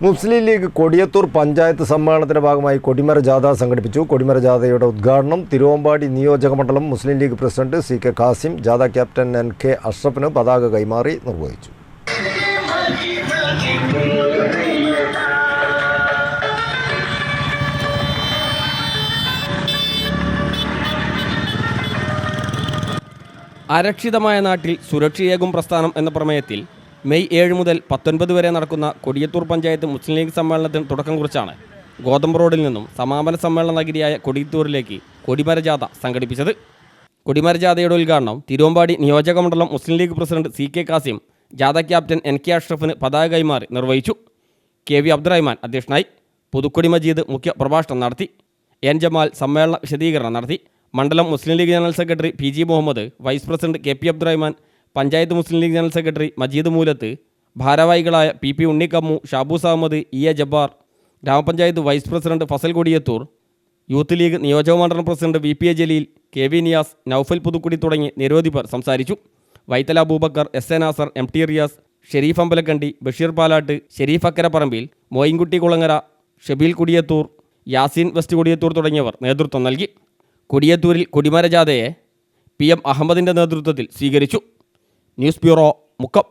മുസ്ലിം league Kodiyathur panchayat സമ്മേളനത്തിന്റെ ഭാഗമായി കൊടിമര ജാഥ സംഘടിപ്പിച്ചു. കൊടിമര ജാഥയുടെ ഉദ്ഘാടനം തിരുവമ്പാടി നിയോജകമണ്ഡലം മുസ്ലിം ലീഗ് പ്രസിഡന്റ് CK കാസിം ജാഥ ക്യാപ്റ്റൻ NK അഷ്റഫിന് പതാക കൈമാറി നിർവഹിച്ചു. അരക്ഷിതമായ നാട്ടിൽ സുരക്ഷയേകും പ്രസ്ഥാനം എന്ന പ്രമേയത്തിൽ മെയ് 7 മുതൽ 19 വരെ നടക്കുന്ന കൊടിയത്തൂർ പഞ്ചായത്ത് മുസ്ലിം ലീഗ് സമ്മേളനത്തിന് തുടക്കം കുറിച്ചാണ് ഗോതമ്പ് റോഡിൽ നിന്നും സമാപന സമ്മേളന നഗരിയായ കൊടിയത്തൂരിലേക്ക് കൊടിമര ജാഥ സംഘടിപ്പിച്ചത്. കൊടിമര ജാഥയുടെ ഉദ്ഘാടനം തിരുവമ്പാടി നിയോജകമണ്ഡലം മുസ്ലിം ലീഗ് പ്രസിഡന്റ് CK കാസിം ജാഥ ക്യാപ്റ്റൻ NK അഷ്റഫിന് പതാക കൈമാറി നിർവഹിച്ചു. KV അബ്ദുറഹ്മാൻ അധ്യക്ഷനായി. പുതുക്കൊടി മജീദ് മുഖ്യ പ്രഭാഷണം നടത്തി. N ജമാൽ സമ്മേളന വിശദീകരണം നടത്തി. മണ്ഡലം Muslim League general secretary PG Muhammad, vice president KP Abdurahman, panchayat Muslim League general secretary Majeed Moolath, ഭാരവാഹികളായ PP ഉണ്ണിക്കമ്മു, ഷാബൂസ് അഹമ്മദ്, EA ജബ്ബാർ, ഗ്രാമപഞ്ചായത്ത് vice president Fasal Kodiyathur, youth League നിയോജകമണ്ഡലം president VPA Jaleel, KV Niyas, Noufal Puthukkudi തുടങ്ങി നിരവധി പേർ സംസാരിച്ചു. Vaithala Aboobacker, SA Nasar, MT Riyas, Shareef Ambalakkandi, Basheer Palatt, Shareef Akkaraparambil, Moyinkutty Kulangara, Shabeel Kodiyathur, Yaseen west Kodiyathur തുടങ്ങിയവർ നേതൃത്വം നൽകി. കൊടിയത്തൂരിൽ കൊടിമര ജാഥയെ PM അഹമ്മദിൻ്റെ നേതൃത്വത്തിൽ സ്വീകരിച്ചു. News bureau, Mukkam.